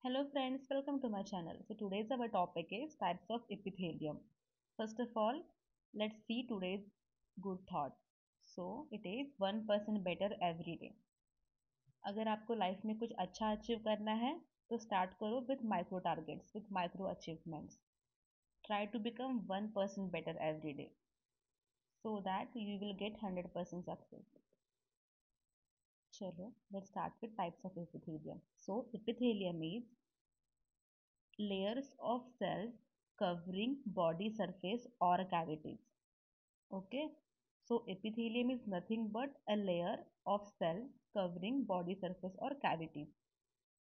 Hello friends, welcome to my channel. So today's our topic is types of epithelium. First of all, let's see today's good thought. So it is 1% better every day. अगर आपको life में कुछ अच्छा achieve करना है तो start करो with micro targets with micro achievements. Try to become 1% better every day so that you will get 100% success. चलो, let's start with types of epithelium. So epithelium is layers of cells covering body surface or cavities. Okay, so epithelium is nothing but a layer of cells covering body surface or cavities.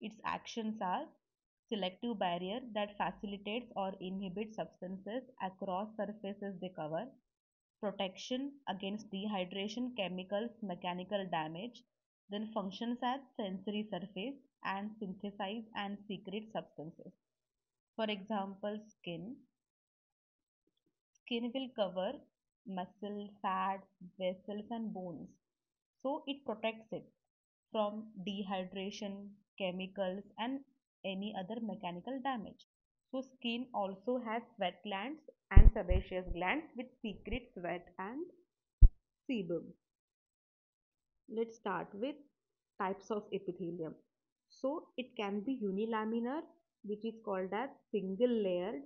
Its actions are selective barrier that facilitates or inhibits substances across surfaces they cover, protection against dehydration, chemicals, mechanical damage, then functions as sensory surface and synthesize and secrete substances. For example, skin. Skin will cover muscle, fat, vessels, and bones. So it protects it from dehydration, chemicals, and any other mechanical damage. So skin also has sweat glands and sebaceous glands which secrete sweat and sebum. Let's start with types of epithelium. So it can be unilaminar, which is called as single layered,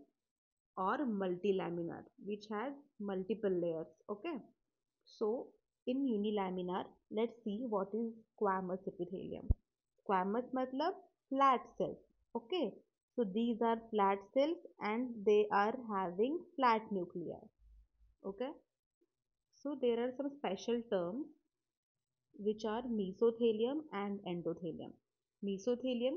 or multilaminar, which has multiple layers. Okay, so in unilaminar, let's see what is squamous epithelium. Squamous matlab flat cells. Okay, so these are flat cells and they are having flat nuclei. Okay, so there are some special terms which are mesothelium and endothelium. Mesothelium,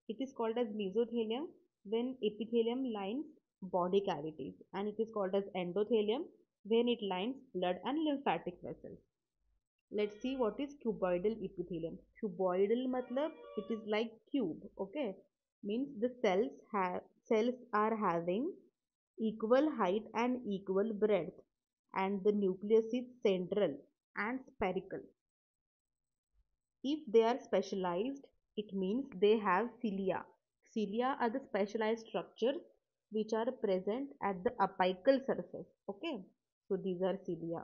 it is called as mesothelium when epithelium lines body cavities, and it is called as endothelium when it lines blood and lymphatic vessels. Let's see what is cuboidal epithelium. Cuboidal matlab it is like cube, okay? Means the cells are having equal height and equal breadth, and the nucleus is central and spherical. If they are specialized, it means they have cilia. Cilia are the specialized structures which are present at the apical surface. Okay, so these are cilia.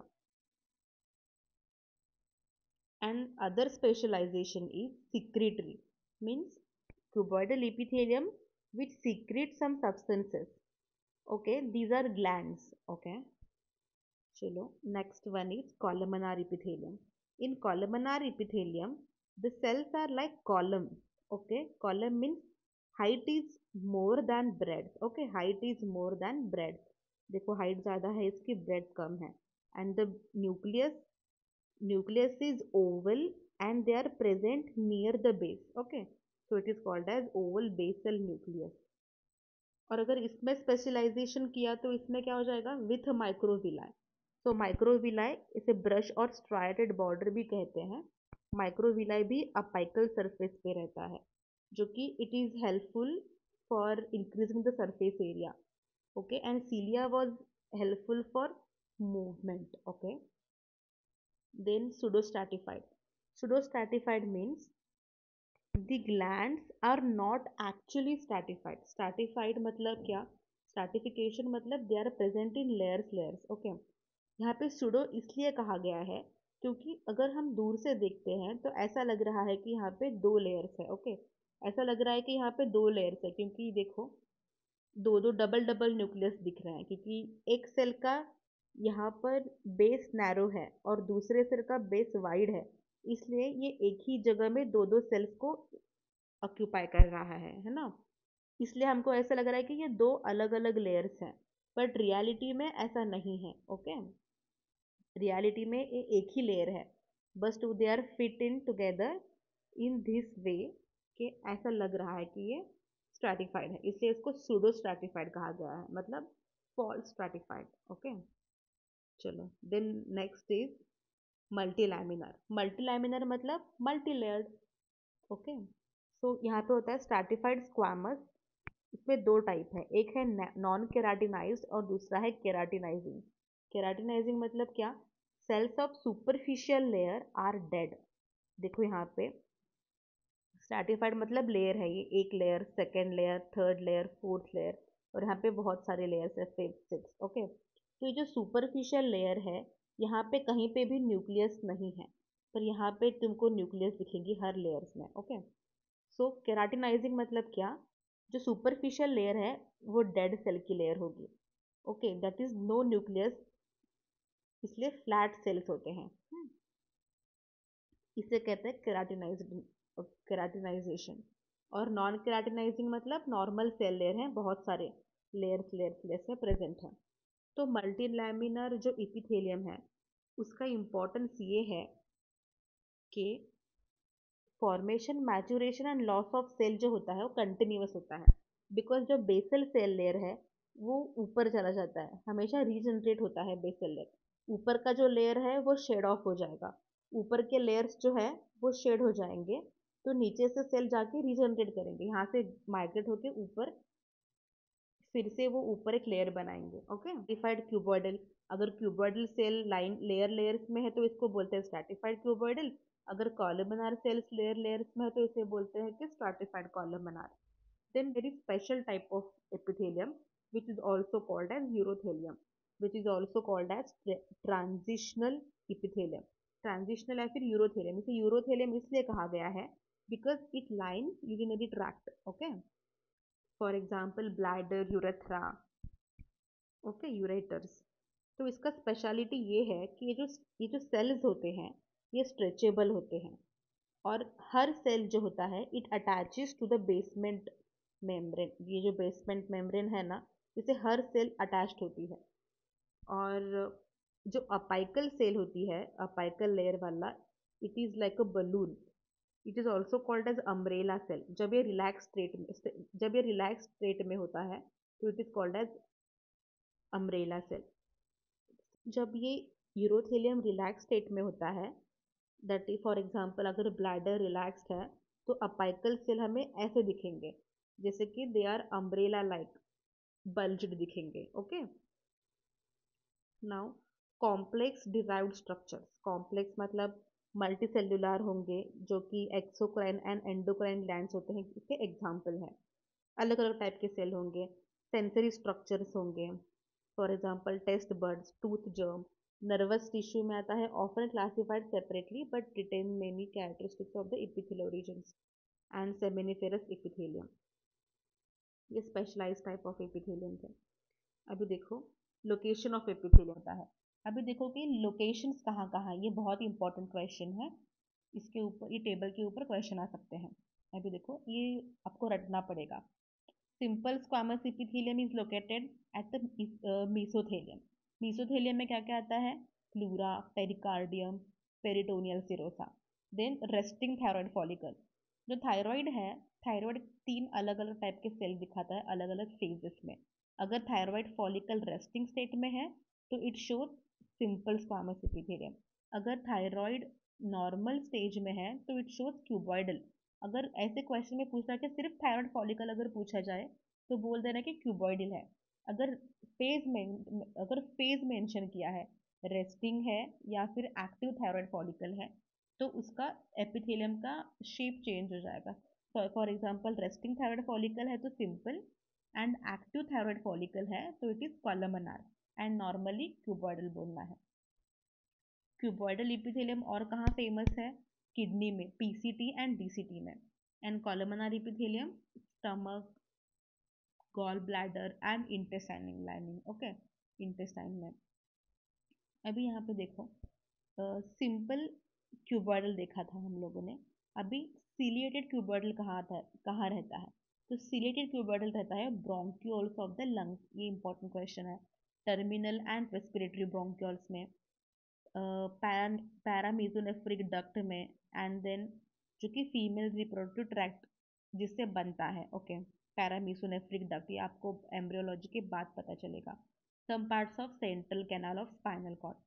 And other specialization is secretory, means cuboidal epithelium which secrete some substances. Okay, these are glands. Okay, chalo. Next one is columnar epithelium. In columnar epithelium, the cells are like columns. Okay, column means height is more than breadth. Okay, height is more than breadth. देखो height ज़्यादा है इसकी breadth कम है. And the nucleus is oval and they are present near the base. Okay, so it is called as oval basal nucleus. और अगर इसमें specialisation किया तो इसमें क्या हो जाएगा विथ माइक्रोविलाई. सो माइक्रोविलाई इसे ब्रश और स्ट्राइडेड बॉर्डर भी कहते हैं. माइक्रोविलाई भी अपाइकल सरफेस पे रहता है जो कि it is helpful for increasing the surface area. Okay, and cilia was helpful for movement. Okay, then pseudostratified. Pseudostratified means the glands are not actually stratified. Stratified मतलब क्या? Stratification मतलब they are present in layers. Okay, यहाँ पे pseudo इसलिए कहा गया है क्योंकि अगर हम दूर से देखते हैं तो ऐसा लग रहा है कि यहाँ पे दो लेयर्स है. ओके, ऐसा लग रहा है कि यहाँ पे दो लेयर्स है क्योंकि देखो दो दो डबल डबल न्यूक्लियस दिख रहे हैं क्योंकि एक सेल का यहाँ पर बेस नैरो है और दूसरे सेल का बेस वाइड है. इसलिए ये एक ही जगह में दो दो सेल्स को ऑक्यूपाई कर रहा है ना. इसलिए हमको ऐसा लग रहा है कि ये दो अलग अलग लेयर्स हैं, बट रियलिटी में ऐसा नहीं है. ओके, रियलिटी में ये एक ही लेयर है, बस they are fit in together in this way कि ऐसा लग रहा है कि ये स्ट्रैटिफाइड है. इसलिए इसको सूडो स्ट्रैटिफाइड कहा गया है, मतलब फॉल्स स्ट्रैटिफाइड. ओके, चलो देन नेक्स्ट इज मल्टीलैमिनर. मल्टीलैमिनर मतलब मल्टी लेयर्ड. ओके, सो यहाँ पे होता है स्ट्रैटिफाइड स्क्वामस. इसमें दो टाइप है, एक है नॉन केराटिनाइज्ड और दूसरा है केराटिनाइजिंग. केराटिनाइजिंग मतलब क्या? Cells of superficial layer are dead. देखो यहाँ पे स्ट्रैटिफाइड मतलब लेयर है, ये एक layer, second layer, third layer, fourth layer, और यहाँ पे बहुत सारे लेयर्स है, फिफ्थ, सिक्स। ओके, तो ये जो सुपरफिशियल लेयर है, यहाँ पे कहीं पे भी न्यूक्लियस नहीं है, पर यहाँ पे तुमको न्यूक्लियस दिखेगी हर लेयर्स में। ओके, सो केराटिनाइजिंग मतलब क्या, जो सुपरफिशियल लेयर है वो डेड सेल की लेयर होगी। Okay, that is no nucleus, इसलिए फ्लैट सेल्स होते हैं। इसे कहते हैं केराटिनाइज्ड, केराटिनाइजेशन। और नॉन केराटिनाइजिंग मतलब नॉर्मल सेल लेयर हैं, बहुत सारे लेयर्स लेयर्स लेयर्स में प्रेजेंट है। तो मल्टीलैमिनर जो इपिथेलियम है उसका इम्पोर्टेंस ये है कि formation, maturation and loss of cell जो होता है वो कंटिन्यूअस होता है, बिकॉज जो बेसल सेल लेयर है वो ऊपर चला जाता है, हमेशा रीजनरेट होता है बेसल लेयर। ऊपर का जो लेयर है वो शेड ऑफ हो जाएगा, ऊपर के लेयर्स जो है वो शेड हो जाएंगे, तो नीचे से सेल जाके रीजनरेट करेंगे, यहाँ से माइग्रेट होके ऊपर, फिर से वो ऊपर एक लेयर बनाएंगे। ओके, स्ट्रैटिफाइड क्यूबॉइडल, अगर cuboidal cell line layer layers में है तो इसको बोलते हैं स्ट्रैटिफाइड क्यूबॉइडल, अगर कॉलमनार सेल्स लेयर लेयर्स में है तो इसे बोलते हैं कि stratified columnar. Then there is special type of epithelium which is also called as urothelium, which is also called as transitional epithelium। Transitional या फिर यूरोथेलियम, इसे यूरोथेलियम इसलिए कहा गया है because it line urinary tract. Okay, for example bladder, urethra, okay, ureters. तो इसका speciality ये है कि ये जो सेल्स होते हैं ये स्ट्रेचेबल होते हैं, और हर सेल जो होता है it attaches to the basement membrane, ये जो बेसमेंट मेम्ब्रेन है ना, इसे हर सेल अटैच्ड होती है। और जो अपाइकल सेल होती है, अपाइकल लेयर वाला, it is like a balloon, it is also called as umbrella cell. जब ये रिलैक्स स्टेट में होता है तो it is called as umbrella cell. जब ये यूरोथेलियम रिलैक्स स्टेट में होता है, दैट इज फॉर एग्जाम्पल अगर ब्लैडर रिलैक्स्ड है तो अपाइकल सेल हमें ऐसे दिखेंगे, जैसे कि they are umbrella like, bulged दिखेंगे। Okay, now complex derived structures, complex मतलब मल्टीसेल्युलर होंगे, जो कि एक्सोक्राइन एंड एंडोक्राइन ग्लैंड्स होते हैं, इसके एग्जाम्पल है। अलग अलग टाइप के सेल होंगे, सेंसरी स्ट्रक्चर्स होंगे, for example taste buds, tooth germ. Nervous tissue में आता है, often classified separately but retain many characteristics of the epithelial regions and seminiferous epithelium. ये स्पेशलाइज्ड टाइप ऑफ एपिथेलियम है। अभी देखो लोकेशन ऑफ एपिथेलियम होता है। अभी देखो कि लोकेशंस कहाँ कहाँ, ये बहुत ही इंपॉर्टेंट क्वेश्चन है, इसके ऊपर, ये टेबल के ऊपर क्वेश्चन आ सकते हैं। अभी देखो ये आपको रटना पड़ेगा। Simple squamous epithelium is located at the mesothelium. Mesothelium में क्या क्या आता है, pleura, pericardium, peritoneal serosa. Then resting thyroid follicle, जो थायराइड है, थायराइड 3 अलग अलग टाइप के सेल दिखाता है अलग अलग फेजेस में। अगर थायराइड फॉलिकल रेस्टिंग स्टेट में है तो it show simple squamous epithelium. अगर थायराइड नॉर्मल स्टेज में है तो इट शोज क्यूबॉइडल। अगर ऐसे क्वेश्चन में पूछ रहा है कि सिर्फ थायराइड फॉलिकल अगर पूछा जाए तो बोल देना कि क्यूबॉइडल है। अगर फेज मेंशन किया है, रेस्टिंग है या फिर एक्टिव थायराइड फॉलिकल है, तो उसका एपिथेलियम का शेप चेंज हो जाएगा। For example resting thyroid follicle है तो simple, and active thyroid follicle है तो it is columnar, and normally cuboidal बोलना है। क्यूबॉइडल इपिथेलियम और कहाँ फेमस है, किडनी में, पीसीटी एंड डीसीटी में। And columnar epithelium stomach, gall bladder and intestinal lining. Okay, intestine में। अभी यहाँ पे देखो सिंपल क्यूबॉइडल देखा था हम लोगों ने, अभी सिलिएटेड क्यूबॉइडल कहाँ रहता है, तो सिलिएटेड क्यूबॉइडल रहता है ब्रोंक्यूल्स ऑफ द लंग्स। ये इंपॉर्टेंट क्वेश्चन है। टर्मिनल एंड रेस्पिरेटरी ब्रोंक्यूल्स में, पैरामीजोनेफ्रिक डक्ट में, एंड देन जो कि फीमेल रिप्रोडक्टिव ट्रैक्ट जिससे बनता है। ओके, पैरामीसोनेफ्रिक डक्ट, ये आपको एम्ब्रियोलॉजी के बाद पता चलेगा। Some parts of central canal of spinal cord.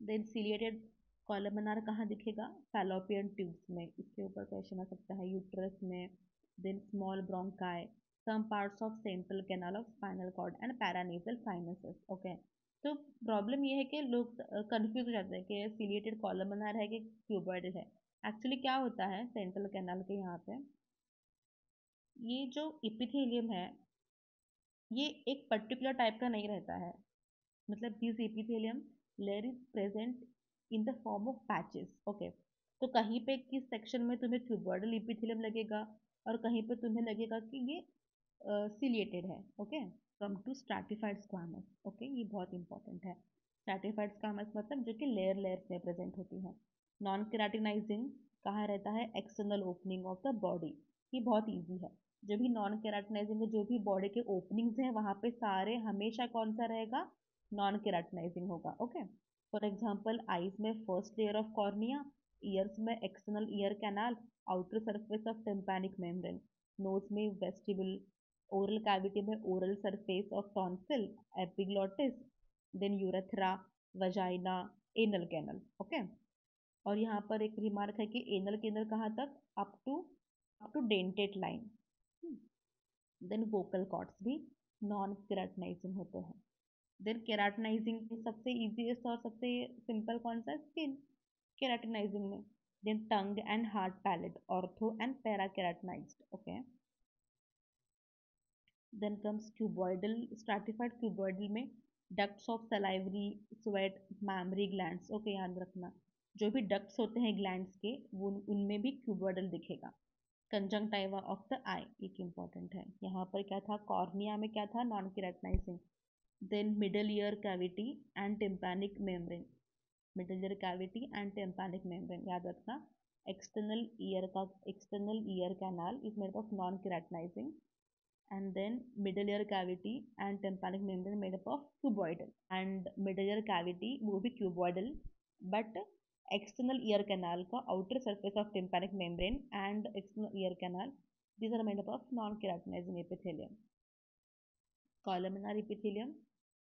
Then ciliated columnar कहाँ दिखेगा, फैलोपियन ट्यूब्स में, इसके ऊपर क्वेश्चन आ सकता है, यूट्रस में। Then small bronchi, some parts of central canal of spinal cord and paranasal sinuses. Okay, तो प्रॉब्लम ये है कि लोग कंफ्यूज हो जाते हैं कि सिलिएटेड कॉलमनार है कि क्यूबॉइडल है। एक्चुअली क्या होता है सेंट्रल कैनाल के यहाँ पे, ये जो इपिथेलियम है ये एक पर्टिकुलर टाइप का नहीं रहता है, मतलब this epithelium layer is present in the form of patches. Okay, तो कहीं पे किस सेक्शन में तुम्हें क्यूबॉइडल इपिथेलियम लगेगा और कहीं पे तुम्हें लगेगा कि ये सिलिएटेड है। Okay, come to stratified squamous. Okay, ये बहुत इंपॉर्टेंट है। स्ट्रैटिफाइड स्क्वामस मतलब जो कि लेयर लेयर में प्रेजेंट होती है। नॉन केराटिनाइजिंग कहाँ रहता है, external opening of the body. ये बहुत ईजी है, जो भी नॉन केराटिनाइजिंग है, जो भी बॉडी के ओपनिंग्स हैं वहाँ पे सारे हमेशा कौन सा रहेगा, नॉन केराटिनाइजिंग होगा। ओके, फॉर एग्जाम्पल आईज में first layer of cornea, ears में external ear canal, outer surface of tympanic membrane, nose में वेस्टिबल, ओरल कैविटी में oral surface of tonsil, epiglottis, then urethra, vagina, anal canal. Okay, और यहाँ पर एक remark है कि एनल कैनल कहाँ तक, up to dentate line. Then vocal cords भी नॉन केराटिनाइजिंग होते हैं। देन केराटिनाइजिंग सबसे इजीएस्ट और सबसे सिंपल कौन सा, स्किन केराटिनाइजिंग में। Then tongue and hard palate, ortho and para keratinized. Okay, then comes cuboidal, stratified cuboidal में ducts of salivary, sweat, mammary glands. Okay, याद रखना जो भी डक्ट्स होते हैं ग्लैंड्स के वो उनमें भी क्यूबॉइडल दिखेगा। कंजंक्टाइवा ऑफ द आई एक इंपॉर्टेंट है, यहाँ पर क्या था, कॉर्निया में क्या था, non keratinizing. Then middle ear cavity and tympanic membrane, middle ear cavity and tympanic membrane याद रखना। External ear canal is made of non keratinizing, and then middle ear cavity and tympanic membrane made up of cuboidal, and middle ear cavity वो भी cuboidal, but external ear canal का outer surface of tympanic membrane and external ear canal, these are made up of non keratinizing epithelium. Columnar epithelium,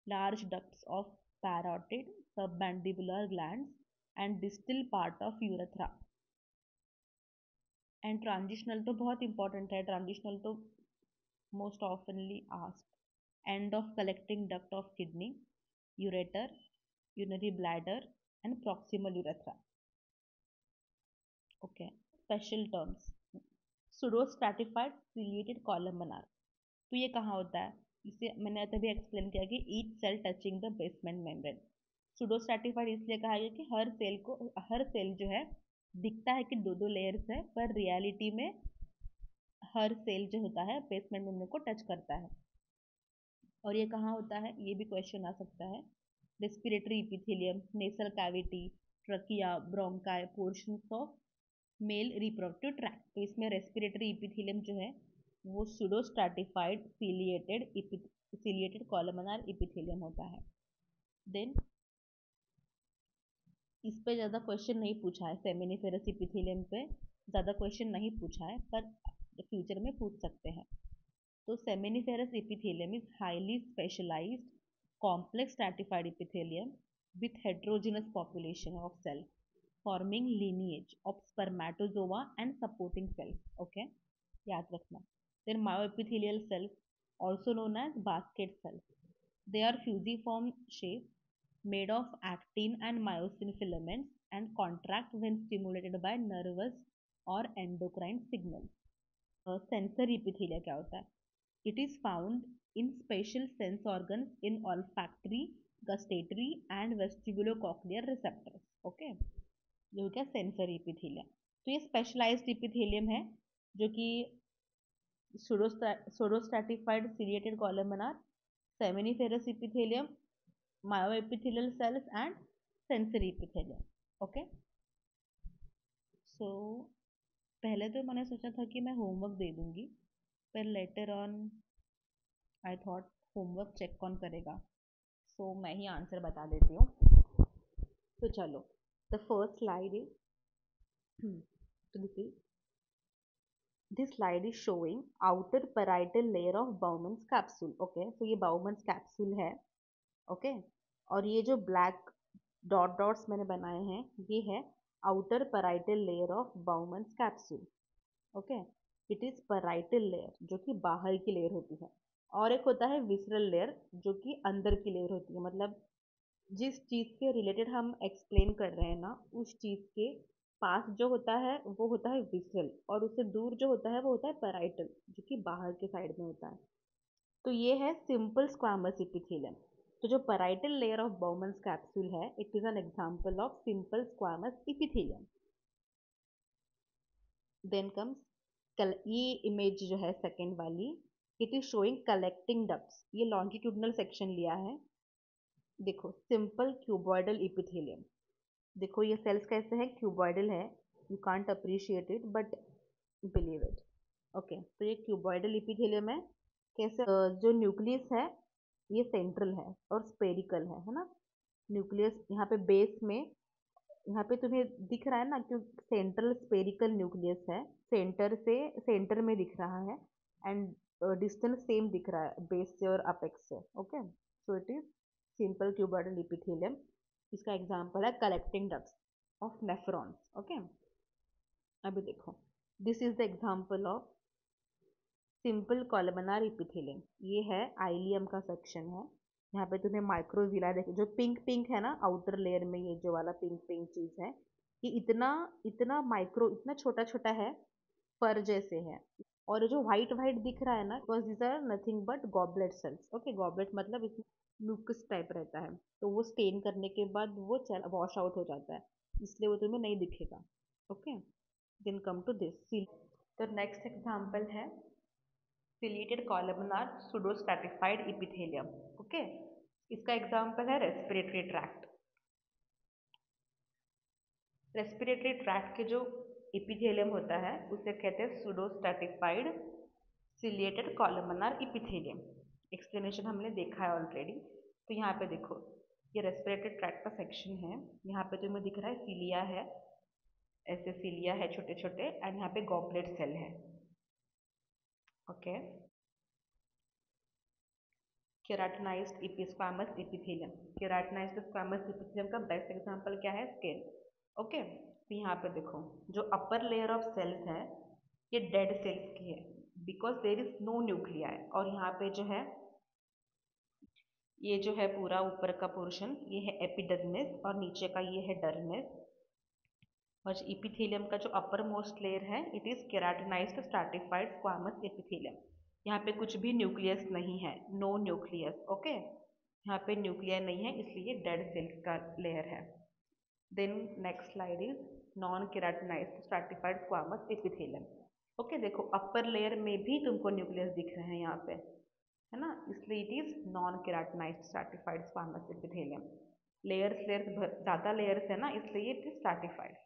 large ducts of parotid, submandibular glands and distal part of urethra. And transitional तो बहुत important है, transitional तो most oftenly asked. End of collecting duct of kidney, ureter, urinary bladder and proximal urethra. Okay, special terms. Pseudostratified ciliated columnar, तो ये कहाँ होता है, इसे मैंने तभी एक्सप्लेन किया कि each cell touching the basement membrane. Pseudostratified इसलिए कहा गया कि हर सेल जो है दिखता है कि दो दो लेयर्स है, पर रियलिटी में हर सेल जो होता है बेसमेंट मेम्ब्रेन को टच करता है। और ये कहाँ होता है, ये भी क्वेश्चन आ सकता है। Respiratory epithelium, nasal cavity, trachea, bronchi, portions of male reproductive tract. तो इसमें रेस्पिरेटरी इपिथेलियम जो है वो सुडोस्ट्रैटिफाइड सिलिएटेड कॉलमनार इपिथेलियम होता है। देन इस पे ज़्यादा क्वेश्चन नहीं पूछा है, सेमिनिफेरस इपिथेलियम पे ज़्यादा क्वेश्चन नहीं पूछा है, पर फ्यूचर में पूछ सकते हैं। तो seminiferous epithelium is highly specialized complex stratified epithelium with heterogeneous population of cell forming lineage of spermatozoa and supporting cells. Okay, याद रखना। Then myoepithelial cells also known as basket cells. They are fusiform shape made of actin and myosin filaments and contract when stimulated by nervous or endocrine signals. Sensory epithelia क्या होता है, it is found in special sense organs in olfactory, gustatory and vestibulocochlear receptors. Okay, ये हो गया sensory epithelium. तो ये specialised epithelium है जो कि pseudostratified ciliated columnar, seminiferous epithelium, myoepithelial cells and sensory epithelium. Okay, so पहले तो मैंने सोचा था कि मैं होमवर्क दे दूंगी, पर later on I thought homework check कौन करेगा, सो मैं ही आंसर बता देती हूँ। तो चलो, the first slide is this slide is showing outer parietal layer of Bowman's capsule. Okay, so ये Bowman's capsule है. Okay, और ये जो black डॉट्स मैंने बनाए हैं ये है outer parietal layer of Bowman's capsule. Okay, it is parietal layer जो कि बाहर की लेयर होती है, और एक होता है विसरल लेयर जो कि अंदर की लेयर होती है। मतलब जिस चीज़ के रिलेटेड हम एक्सप्लेन कर रहे हैं ना, उस चीज़ के पास जो होता है वो होता है विसरल, और उससे दूर जो होता है वो होता है पैराइटल, जो कि बाहर के साइड में होता है। तो ये है सिंपल स्क्वामस इपिथेलियम। तो जो parietal layer of Bowman's capsule है, it is an example of simple squamous epithelium. Then comes ये इमेज जो है सेकेंड वाली, it is showing collecting ducts. ये लॉन्गिट्यूडनल सेक्शन लिया है। देखो सिंपल क्यूबॉइडल इपिथेलियम। देखो ये सेल्स कैसे हैं, क्यूबॉइडल है। You can't appreciate it but believe it. Okay, तो ये क्यूबॉइडल इपिथेलियम है। कैसे जो न्यूक्लियस है ये सेंट्रल है और स्पेरिकल है ना। न्यूक्लियस यहाँ पे बेस में, यहाँ पे तुम्हें दिख रहा है ना, क्योंकि सेंट्रल स्पेरिकल न्यूक्लियस है। सेंटर से सेंटर में दिख रहा है, एंड डिस्टेंस सेम दिख रहा है बेस से और अपेक्स से। Okay, so it is simple cuboidal epithelium. इसका एग्जांपल है collecting ducts of nephrons. Okay, अभी देखो, this is the example of simple columnar epithelium. ये है आइलियम का सेक्शन है। यहाँ पे तुम्हें माइक्रोविला देखो, जो पिंक पिंक है ना आउटर लेयर में, ये जो वाला पिंक पिंक चीज है, ये इतना इतना माइक्रो, इतना छोटा छोटा है, पर जैसे है। और जो व्हाइट व्हाइट दिख रहा है ना, because these are nothing but goblet cells. Okay, goblet मतलब इसमें म्यूकस टाइप रहता है, तो वो स्टेन करने के बाद वो वॉश आउट हो जाता है, इसलिए वो तुम्हें नहीं दिखेगा। Okay, then come to this. तो नेक्स्ट एग्जांपल है ciliated columnar pseudostratified epithelium। ओके, इसका एग्जांपल है रेस्पिरेटरी ट्रैक्ट। रेस्पिरेटरी ट्रैक्ट के जो इपिथेलियम होता है उसे कहते हैं pseudostratified ciliated columnar epithelium। Explanation हमने देखा है ऑलरेडी। तो यहाँ पे देखो, ये रेस्पिरेटरी ट्रैक्ट का सेक्शन है। यहाँ पे तुम्हें दिख रहा है सीलिया है, ऐसे सीलिया है छोटे छोटे, एंड यहाँ पे गॉबलेट सेल है। Okay, keratinized squamous epithelium. Keratinized squamous epithelium का बेस्ट एग्जांपल क्या है, स्किन। ओके, तो यहाँ पे देखो, जो अपर लेयर ऑफ सेल्स है ये डेड सेल्स की है, because there is no nuclei. और यहाँ पे जो है, ये जो है पूरा ऊपर का पोर्शन ये है एपिडर्मिस, और नीचे का ये है डर्मिस। और जो इपिथेलियम का जो अपर मोस्ट लेयर है, it is keratinized stratified squamous epithelium. यहाँ पे कुछ भी न्यूक्लियस नहीं है, नो न्यूक्लियस। ओके, यहाँ पे न्यूक्लियर नहीं है, इसलिए डेड सेल्स का लेयर है। Then next slide is non keratinized stratified squamous epithelium. Okay, देखो अपर लेयर में भी तुमको न्यूक्लियस दिख रहे हैं यहाँ पे, है ना, इसलिए it is non keratinized stratified squamous epithelium. Layers layers ज़्यादा लेयर्स है ना, इसलिए it is stratified.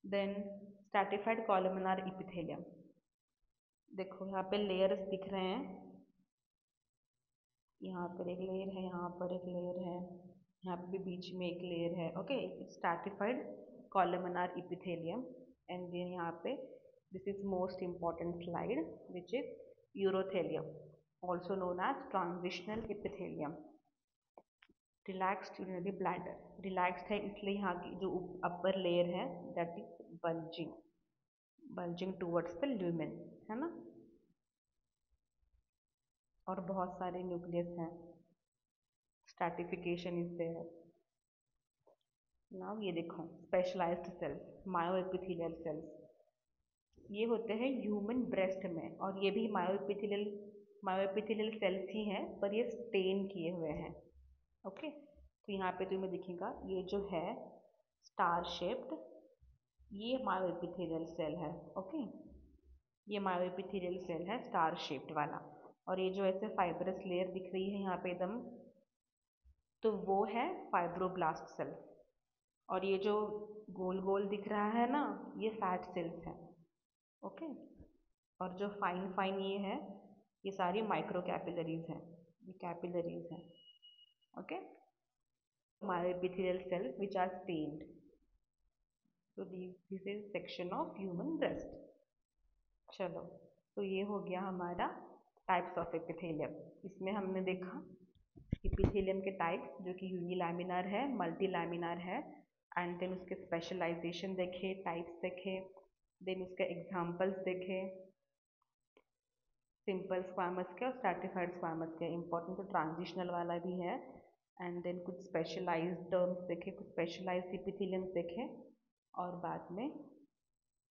Then stratified columnar epithelium. देखो यहाँ पे लेयर्स दिख रहे हैं, यहाँ पर एक लेयर है, यहाँ पर एक लेयर है, यहाँ पे भी बीच में एक लेयर है। Okay, stratified columnar epithelium. And then यहाँ पे this is most important slide which is urothelium, also known as transitional epithelium. Relaxed urinary bladder. Relaxed है इसलिए यहाँ की जो अपर लेयर है that is bulging, bulging towards the lumen, है ना। और बहुत सारे न्यूक्लियस हैं, स्ट्रैटिफिकेशन इज देयर। नाउ ये देखो, स्पेशलाइज्ड सेल्स, मायोएपिथेलियल सेल्स, ये होते हैं ह्यूमन ब्रेस्ट में, और ये भी मायोएपिथेलियल सेल्स ही हैं, पर ये स्टेन किए हुए हैं। ओके, तो यहाँ पे तुम्हें दिखेगा ये जो है स्टार शेप्ड, ये मायोएपिथेलियल सेल है। ओके, ये मायोएपिथेलियल सेल है स्टार शेप्ड वाला। और ये जो ऐसे फाइब्रस लेयर दिख रही है यहाँ पे एकदम, तो वो है फाइब्रोब्लास्ट सेल। और ये जो गोल गोल दिख रहा है ना, ये फैट सेल्स हैं। ओके, और जो फाइन फाइन ये है, ये सारी माइक्रो कैपिलरीज हैं, ये कैपिलरीज हैं। Okay, myoepithelial cells which are stained. तो this is section of human breast. चलो, तो ये हो गया हमारा टाइप्स ऑफ एपिथेलियम। इसमें हमने देखा एपिथेलियम के टाइप्स, जो कि यूनिलैमिनार है, मल्टी लैमिनार है, एंड देन उसके स्पेशलाइजेशन देखे, टाइप्स देखे, देन उसके एग्जांपल्स देखे, सिंपल स्क्वामस के और स्ट्रैटिफाइड स्क्वामस के। इंपॉर्टेंट तो ट्रांजिशनल वाला भी है, एंड देन कुछ स्पेशलाइज्ड टर्म्स देखे, कुछ स्पेशलाइज्ड इपिथेलियम्स देखे, और बाद में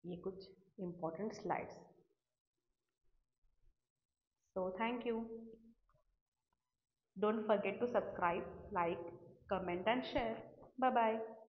ये कुछ important slides. So thank you. Don't forget to subscribe, like, comment and share. Bye bye.